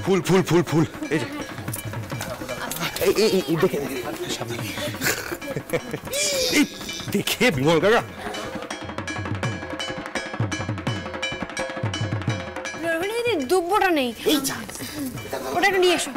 ফুল ফুল ফুল ফুল এই দেখে দেখে বিমল কাকা দুব্বটা নেই, ওটা একটু নিয়ে এসো।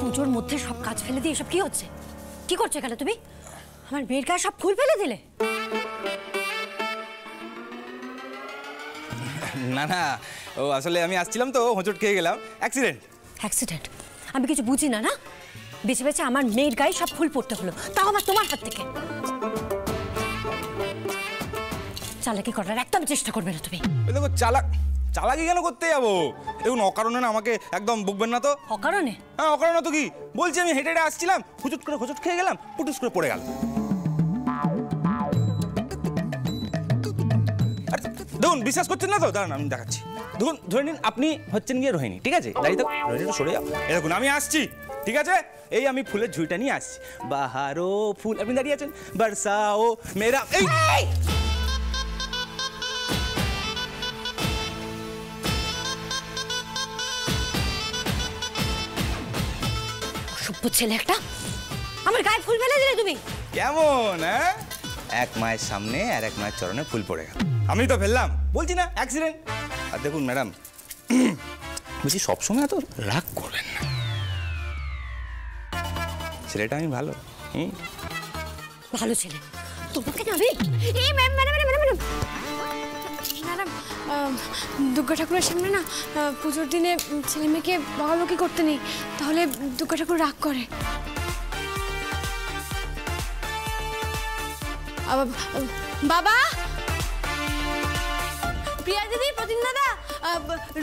পুজোর মধ্যে সব কাজ ফেলে দিয়ে এসব কি হচ্ছে? কি করছো এখানে তুমি? আমার মেয়ের গায়ে সব ফুল ফেলে দিলে। না না, ও আসলে আমি আসছিলাম তো হোঁচট খেয়ে গেলাম, অ্যাক্সিডেন্ট। অ্যাক্সিডেন্ট? আমি কিছু বুঝি না। না বেছে বেছে আমার মেয়ের গায়ে সব ফুল পড়তে হলো, তাও আবার তোমার হাত থেকে। চালাকি করার একদম চেষ্টা করবে না তুমি। দেখো চালাকি কেন করতে যাবো? দেখুন অকারণে না আমাকে একদম বকবেন না তো। অকারণে? হ্যাঁ অকারণে তো কি বলছি, আমি হেঁটে হেঁটে আসছিলাম, হুচুট করে হোঁচট খেয়ে গেলাম, পুটুস করে পড়ে গেল। দেখুন বিশ্বাস করছেন না তো, দাঁড়ান আমি দেখাচ্ছি। দেখুন ধরে নিন আপনি হচ্ছেন গিয়ে রোহিণী, ঠিক আছে? দাঁড়িয়ে থাকুন, রোহিণী সরে যাও। দেখুন আমি আসছি, ঠিক আছে? এই আমি ফুলের ঝুড়িটা নিয়ে আসছি। বাহারো ফুল, আপনি দাঁড়িয়ে আছেন। বর্ষাও মেরা, এই অসভ্য ছেলে একটা, আমার গায়ে ফুল ফেলে দিলে তুমি। কেমন? হ্যাঁ, এক মায়ের সামনে আর এক মায়ের চরণে ফুল পড়ে গেল, আমি তো ফেললাম, বলছি না অ্যাক্সিডেন্ট। আর দেখুন ম্যাডাম, বলছি সবসময় এত রাগ করবেন না, ছেলেটা আমি ভালো। ভালো ছেলে তোমাকে না আমি। এই ম্যাম, ম্যাডাম দুর্গা ঠাকুরের সামনে না পুজোর দিনে ছেলে মেয়েকে বকাবকি করতে নেই, তাহলে দুর্গা ঠাকুর রাগ করে। বাবা, প্রিয়া দিদি, প্রতিম দাদা,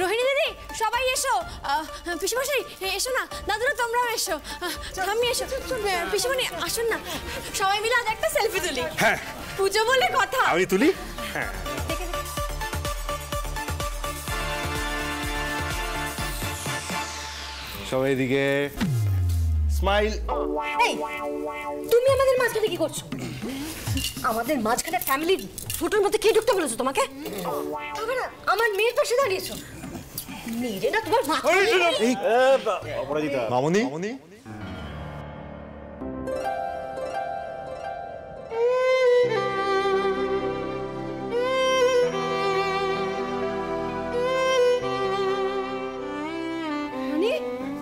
রোহিণী দিদি, সবাই এসো। পিসিমশাই এসো না, দাদুরা তোমরাও এসো, আমি এসো। পিসিমণি আসুন না, সবাই মিলে আজ একটা সেলফি তুলি। হ্যাঁ, পুজো বলে কথা। আমি তুলি। হ্যাঁ, সবাই এদিকে স্মাইল। এই তুমি আমাদের মাঝখানে কি করছো? আমাদের মাঝখানে ফ্যামিলির ফটোর মধ্যে কে ঢুকতে বলেছো তোমাকে? তবে না আমার মেয়ের পাশে দাঁড়িয়েছো। মেরে না তোমার মাথা। এই অপরাজিতা, মামনি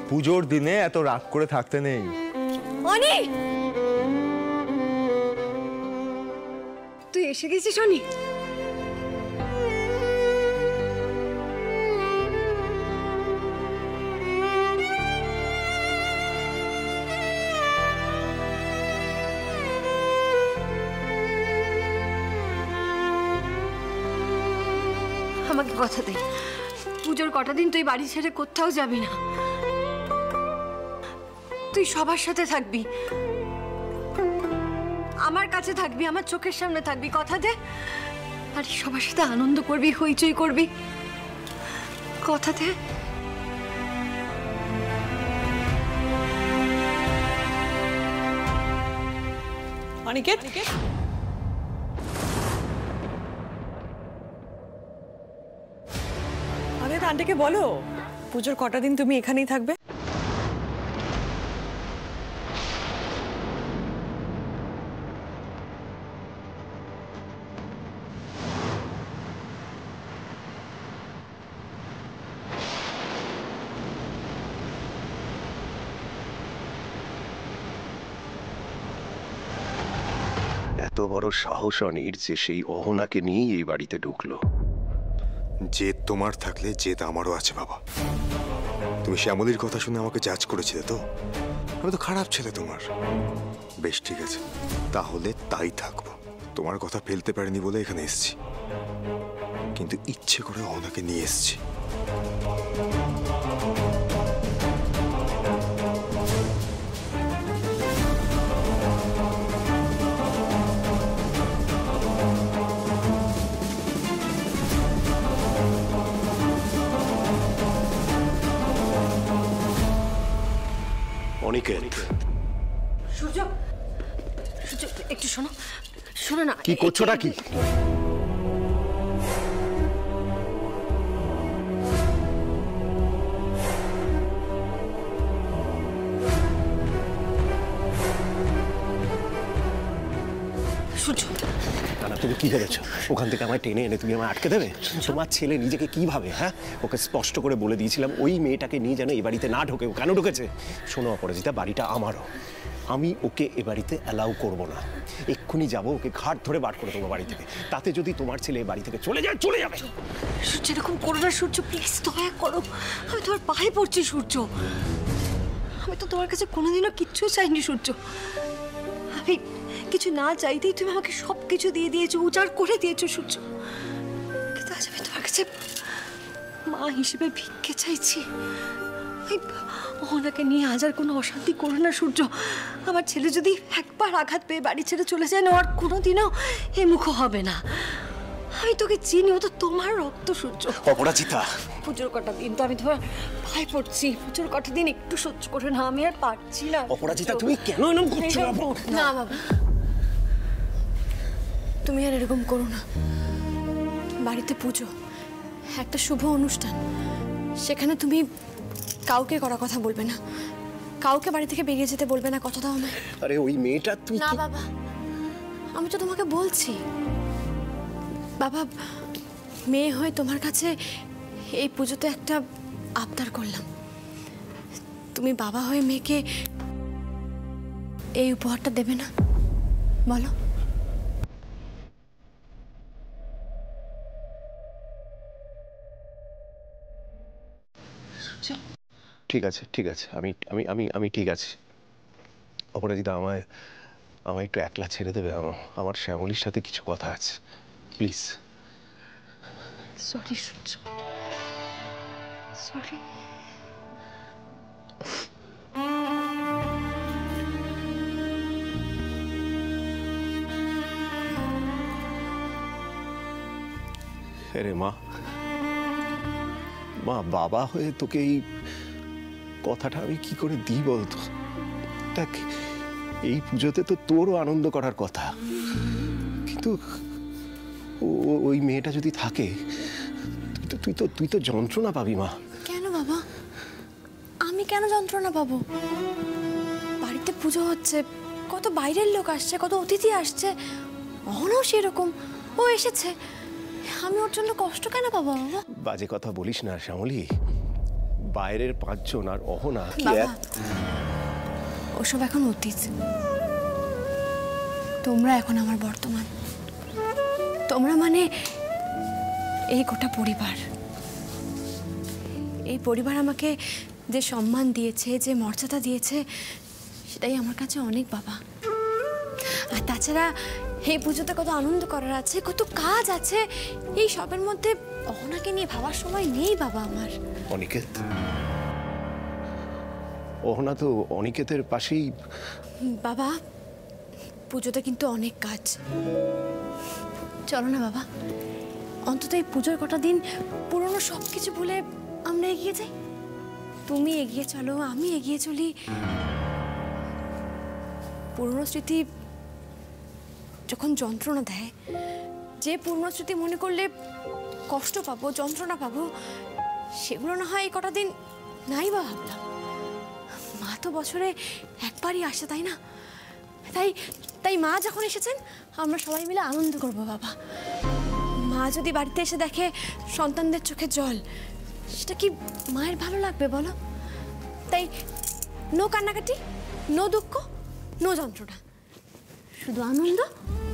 পুজোর দিনে এত রাগ করে থাকতে নেই। অনি, তুই এসে গেছিস অনি? আমাকে কথা দে, পুজোর কটা দিন তুই বাড়ি ছেড়ে কোথাও যাবি না, তুই সবার সাথে থাকবি, আমার কাছে থাকবি, আমার চোখের সামনে থাকবি, কথা দে। আর সবার সাথে আনন্দ করবি, হইচই করবি, কথা দে। অনিকেত, অনিকেত আন্টিকে বলো পুজোর কটা দিন তুমি এখানেই থাকবে। এত বড় সাহস অনির যে সেই অহনাকে নিয়েই এই বাড়িতে ঢুকলো। জেদ তোমার থাকলে জেদ আমারও আছে বাবা। তুমি শ্যামলীর কথা শুনে আমাকে জাজ করেছিলে তো, আমি তো খারাপ ছেলে তোমার। বেশ ঠিক আছে, তাহলে তাই থাকবো। তোমার কথা ফেলতে পারিনি বলে এখানে এসেছি, কিন্তু ইচ্ছে করে অহনাকে নিয়ে এসেছি। অনিকেত, সূর্য, সূর্য একটু শোনো, শোনো না। কি করছোটা কি? সূর্য, না, তুমি কি ভেবেছো ওখান থেকে আমায় টেনে এনে তুমি আমায় আটকে দেবে? তোমার ছেলে নিজেকে কি ভাবে? হ্যাঁ, ওকে স্পষ্ট করে বলে দিয়েছিলাম ওই মেয়েটাকে নিয়ে যেন এই বাড়িতে না ঢোকে। ও কেন ঢুকেছে? শোনো অপরাজিতা, বাড়িটা আমারও, আমি ওকে এ বাড়িতে অ্যালাউ করবো না। এক্ষুনি যাবো, ওকে ঘাট ধরে বার করে দেবো বাড়ি থেকে। তাতে যদি তোমার ছেলে এ বাড়ি থেকে চলে যায়, চলে যাবে। সূর্য এরকম করো না সূর্য, প্লিজ দয়া করো, আমি তোমার পায়ে পড়ছি সূর্য। আমি তো তোমার কাছে কোনোদিনও কিচ্ছু চাইনি সূর্য। আমি কিছু না চাইতেই তুমি আমাকে সব কিছু দিয়ে দিয়েছো, উজাড় করে দিয়েছো সূর্য। কিন্তু আজ আমি তোমার কাছে মা হিসেবে ভিক্ষে চাইছি। ওনাকে নিয়ে আজ আর কোনো অশান্তি করো না সূর্য। আমার ছেলে যদি একবার আঘাত পেয়ে বাড়ি ছেড়ে চলে যায় না, আর কোনোদিনও এ মুখ হবে না। আমি তোকে চিনি, ও তো তোমার রক্ত সূর্য। অপরাজিতা, পুজোর কটা দিন তো আমি তোমার পায়ে পড়ছি, পুজোর কটা দিন একটু সহ্য করে না, আমি আর পারছি না। অপরাজিতা তুমি কেন এরকম করছো? না বাবা, তুমি আর এরকম করো না। বাড়িতে পুজো, একটা শুভ অনুষ্ঠান, সেখানে তুমি কাউকে করা কথা বলবে না, কাউকে বাড়ি থেকে বেরিয়ে যেতে বলবে না, কথা দাও আমায়। আরে ওই মেয়েটা তুই না বাবা, আমি তো তোমাকে বলছি বাবা, মেয়ে হয়ে তোমার কাছে এই পুজোতে একটা আবদার করলাম। তুমি বাবা হয়ে মেয়েকে এই উপহারটা দেবে না, বলো? ঠিক আছে, ঠিক আছে, আমি আমি আমি আমি ঠিক আছে। অপরাজিতা, আমায় একটু একলা ছেড়ে দেবে? আমার শ্যামলীর সাথে কিছু কথা আছে, প্লিজ। Sorry Surya, sorry. আরে মা, বাবা হয়ে তোকে এই কথাটা আমি কি করে দিই বলতো? দেখ, এই পুজোতে তো তোরও আনন্দ করার কথা, কিন্তু ওই মেয়েটা যদি থাকে, তুই তো যন্ত্রণা পাবি মা। কেন বাবা, আমি কেন যন্ত্রণা পাবো? বাড়িতে পুজো হচ্ছে, কত বাইরের লোক আসছে, কত অতিথি আসছে, অহনাও সেরকম, ও এসেছে, আমি ওর জন্য কষ্ট কেন পাবো বাবা? বাজে কথা বলিস না শ্যামলী, বাইরের 5 জন আর অহনা কি বাবা, ওসব এখন অতীত। তোমরা এখন আমার বর্তমান। তোমরা মানে এই গোটা পরিবার। এই পরিবার আমাকে যে সম্মান দিয়েছে, যে মর্যাদা দিয়েছে, সেটাই আমার কাছে অনেক বাবা। আর তাছাড়া এই পুজোতে কত আনন্দ করার আছে, কত কাজ আছে, এই সবের মধ্যে অহনাকে নিয়ে ভাবার সময় নেই বাবা আমার। অনিকেত, অহনা তো অনিকেতের পাশেই। বাবা, পুজোতে কিন্তু অনেক কাজ। চলো না বাবা, অন্তত এই পুজোর কটা দিন পুরনো সব কিছু ভুলে আমরা এগিয়ে যাই। তুমি এগিয়ে চলো, আমি এগিয়ে চলি। পুরনো স্মৃতি যখন যন্ত্রণা দেয়, যে পুরনো স্মৃতি মনে করলে কষ্ট পাবো, যন্ত্রণা পাবো, সেগুলো না হয় এই কটা দিন নাই বা ভাবলাম। মা তো বছরে একবারই আসে, তাই না? তাই মা যখন এসেছেন আমরা সবাই মিলে আনন্দ করবো বাবা। মা যদি বাড়িতে এসে দেখে সন্তানদের চোখে জল, সেটা কি মায়ের ভালো লাগবে বলো? তাই নো কান্নাকাটি, নো দুঃখ, নো যন্ত্রণা, শুধু আনন্দ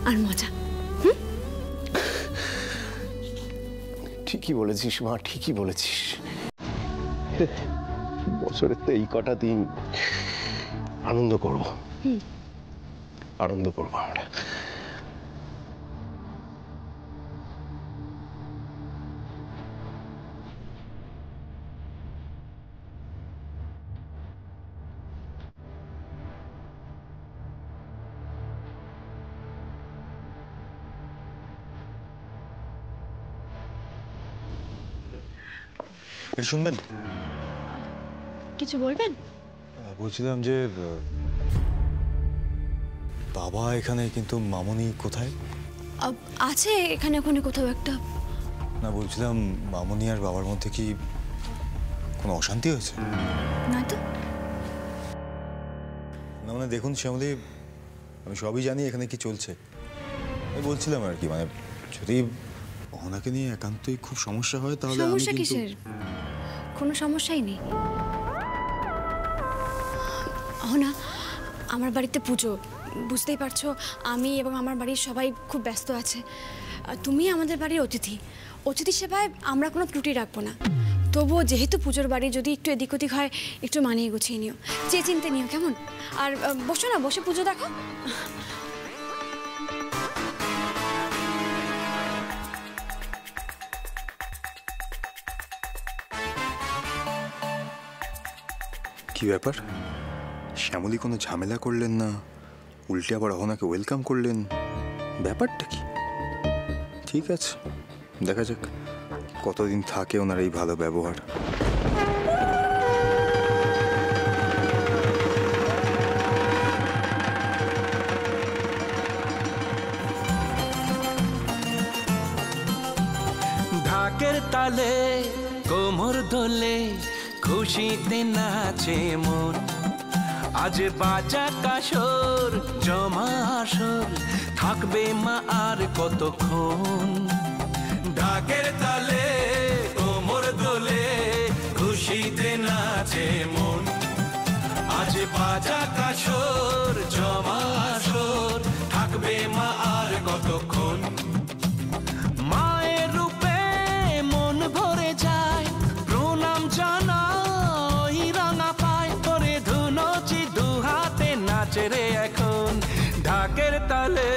আর মজা। ঠিকই বলেছিস মা, ঠিকই বলেছিস। বছরের তো এই কটা দিন আনন্দ করব, আনন্দ করবো আমরা। শুনবেন, কিছু বলবেন? বলছিলাম যে বাবা এখানে, কিন্তু মামনি কোথায়? আছে এখানে ওখানে কোথাও একটা। না, বলছিলাম মামনি আর বাবার মধ্যে কি কোনো অশান্তি হয়েছে? না তো। না মানে দেখুন শ্যামলী, আমি সবই জানি এখানে কি চলছে। আমি বলছিলাম আর কি, মানে যদি অহনাকে নিয়ে একান্তই খুব সমস্যা হয় তাহলে আমি সমস্যা কিন্তু... কিসের? কোনো সমস্যাই নেই। অহনা, আমার বাড়িতে পুজো, বুঝতেই পারছো, আমি এবং আমার বাড়ির সবাই খুব ব্যস্ত আছে। তুমি আমাদের বাড়ির অতিথি, অতিথি সেবায় আমরা কোনো ত্রুটি রাখবো না। তবুও যেহেতু পুজোর বাড়ি, যদি একটু এদিক ওদিক হয় একটু মানিয়ে গুছিয়ে নিও, চেয়ে চিনতে নিও, কেমন? আর বসো না, বসে পুজো দেখো। কি ব্যাপার, শ্যামলী কোনো ঝামেলা করলেন না, উল্টে আবার অহনাকে ওয়েলকাম করলেন, ব্যাপারটা কি? ঠিক আছে, দেখা যাক কতদিন থাকে ওনার এই ভালো ব্যবহার। ঢাকের তালে কোমর দোলে, খুশিতে নাচে মন, আজ বাজা কাসর জমা আসর, থাকবে মা আর কতক্ষণ। ঢাকের তালে কোমর দোলে, খুশিতে নাচে মন, আজ বাজা কাসর জমা আসর, থাকবে মা আর কতক্ষণ। মায়ের রূপে মন ভরে যায়, প্রণাম জানাই রাঙা পায়, করে ধুনচি দু হাতে নাচে রে এখন। ঢাকের তালে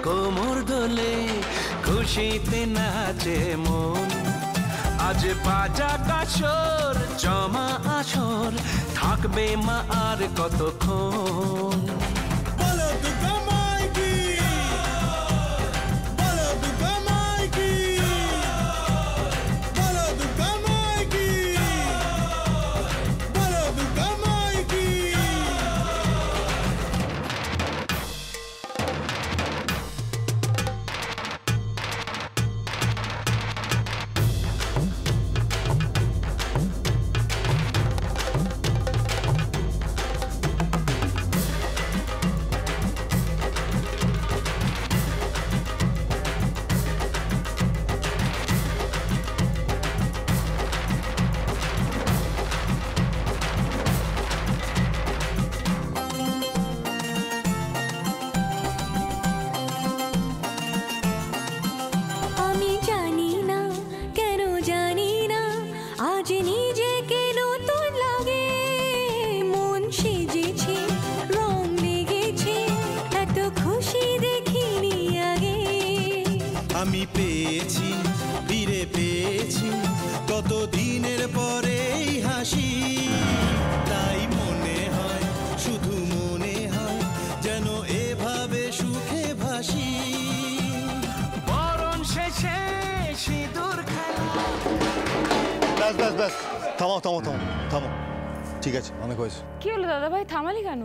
কোমর দোলে, খুশিতে নাচে মন, আজ বাজা কাসর জমা আসর, থাকবে মা আর কতক্ষণ। আমি পেয়েছি, ফিরে পেয়েছি কত দিনের পরে হাসি, তাই মনে হয়, শুধু মনে হয় যেন এভাবে সুখে ভাসি। বরণ শেষে সিঁদুর খেলা। ব্যাস ব্যাস ব্যাস, থামাও থামাও থামাও থামাও, ঠিক আছে, অনেক হয়েছে। কি হলো দাদা ভাই, থামালি কেন?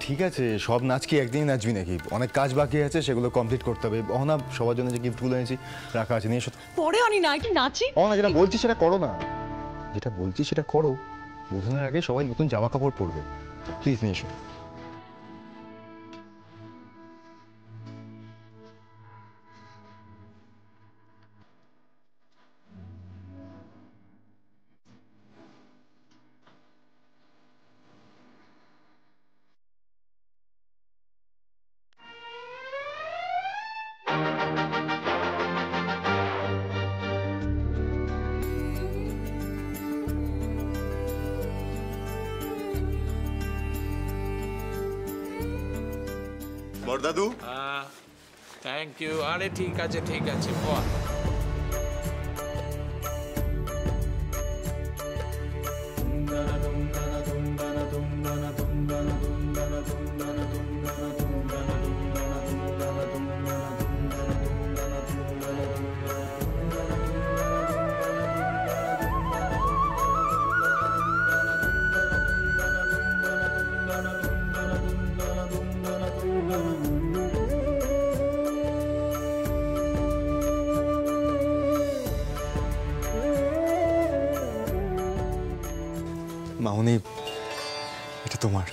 ঠিক আছে, সব নাচ কি একদিনই নাচবি নাকি? অনেক কাজ বাকি আছে, সেগুলো কমপ্লিট করতে হবে। অহনা সবার জন্য যে গিফটগুলো এনেছি রাখা আছে, নিয়ে এসো। পরে আনি না, একটু নাচি। অহনা যেটা বলছি সেটা করো না, যেটা বলছি সেটা করো। বোঝানোর আগে সবাই নতুন জামা কাপড় পরবে, প্লিজ নিয়ে এসো। বড়দাদু, থ্যাংক ইউ। আরে ঠিক আছে ঠিক আছে, বাহ। মামনি, এটা তোমার।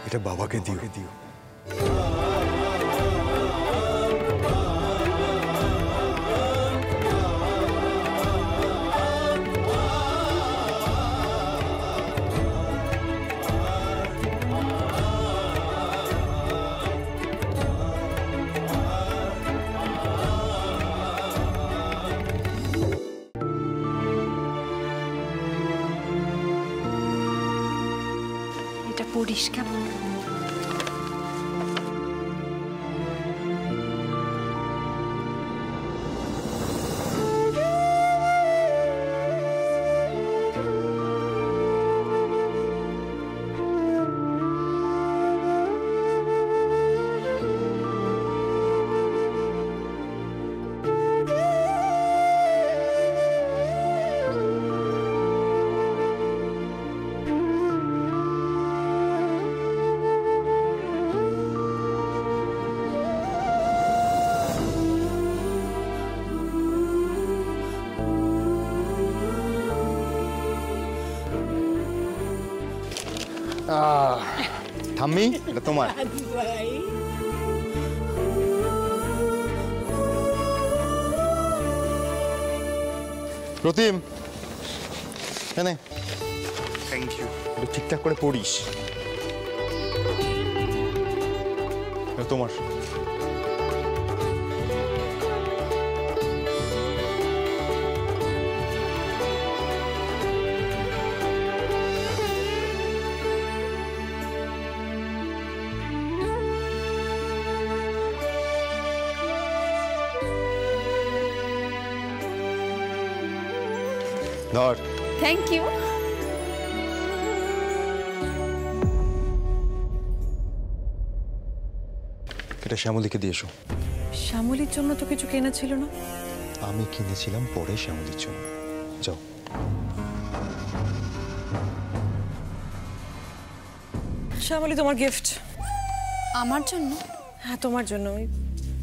এটা বাবাকে দিও। এটা পড়িস কেমন? ঠাম্মি, এটা তোমার। প্রতিম, এনে। Thank you. একটু ঠিকঠাক করে পড়িস। এটা তোমার। ধর। Thank you. এটা শ্যামলীকে দিয়ে এসো। শ্যামলীর জন্য তো কিছু কেনা ছিল না? আমি কিনেছিলাম পরে শ্যামলীর জন্য। যাও। শ্যামলী, তোমার গিফট। আমার জন্য? হ্যাঁ, তোমার জন্য। ওই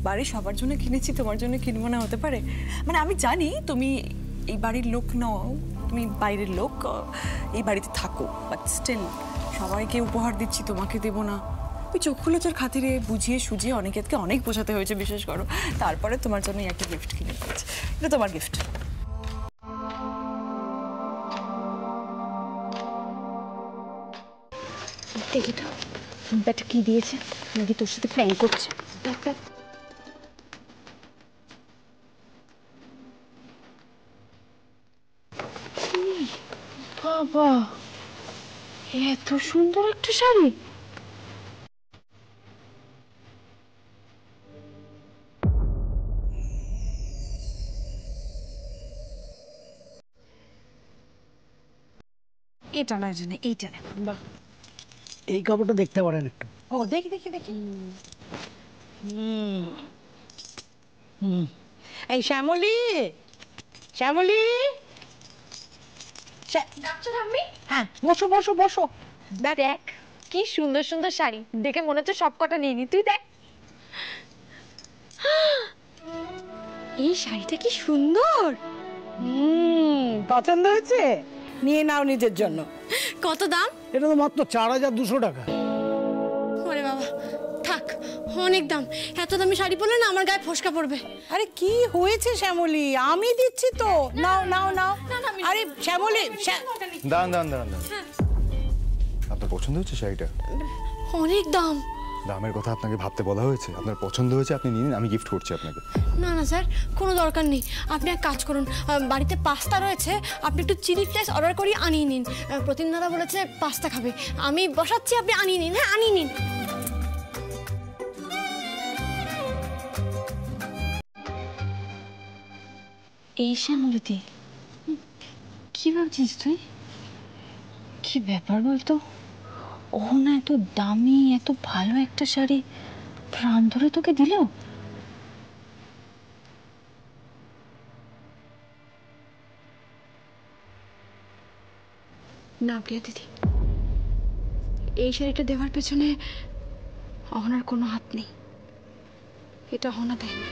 বাড়ির সবার জন্য কিনেছি, তোমার জন্য কিনবো না হতে পারে? মানে আমি জানি তুমি এই বাড়ির লোক নও, তুমি বাইরের লোক, এই বাড়িতে থাকো, বাট স্টিল সবাইকে উপহার দিচ্ছি, তোমাকে দেবো না। ওই চক্ষু লজ্জার খাতিরে বুঝিয়ে সুঝিয়ে অনেকেতকে অনেক বোঝাতে হয়েছে, বিশেষ করো। তারপরে তোমার জন্য একটা গিফট কিনে দিয়েছি। এটা তোমার গিফট। দেখি তো ব্যাটা কি দিয়েছে, নাকি তোর সাথে প্ল্যান করছে। বাবা, এত সুন্দর একটা শাড়ি। এটা নয়, এইটা না। এই কাপড়টা দেখতে পারেন একটু। ও দেখি দেখি দেখি। এই শ্যামলী, শ্যামলী, ডাকছো ঠাম্মি? হ্যাঁ বসো বসো বসো। দেখ কি সুন্দর সুন্দর শাড়ি, দেখে মনে হচ্ছে সব কটা নিয়ে নি। তুই দেখ, এই শাড়িটা কি সুন্দর। পছন্দ হয়েছে? নিয়ে নাও নিজের জন্য। কত দাম? এটা তো মাত্র 4,200 টাকা। ওরে বাবা, থাক, অনেক দাম। এত দামি শাড়ি পরলে না আমার গায়ে ফোসকা পড়বে। আরে কি হয়েছে শ্যামলী, আমি দিচ্ছি তো, নাও নাও নাও। আরে শ্যামলী, দাঁড়ান দাঁড়ান দাঁড়ান দাঁড়ান, আপনার পছন্দ হচ্ছে শাড়িটা? অনেক দাম। দামের কথা আপনাকে ভাবতে বলা হয়েছে? আপনার পছন্দ হয়েছে, আপনি নিন, আমি গিফট করছি আপনাকে। না না স্যার, কোনো দরকার নেই। আপনি এক কাজ করুন, বাড়িতে পাস্তা রয়েছে, আপনি একটু চিলি ফ্লেক্স অর্ডার করিয়ে আনিয়ে নিন। প্রতিদিন দাদা বলেছে পাস্তা খাবে, আমি বসাচ্ছি, আপনি আনিয়ে নিন। হ্যাঁ, আনিয়ে নিন। এই শ্যামলতি, কি ভাবছিস তুই? কি ব্যাপার বলতো? ও না এত দামি, এত ভালো একটা শাড়ি প্রাণ ধরে তোকে দিল? না প্রিয়া দিদি, এই শাড়িটা দেওয়ার পেছনে অহনার কোনো হাত নেই। এটা অহনা দেয়নি।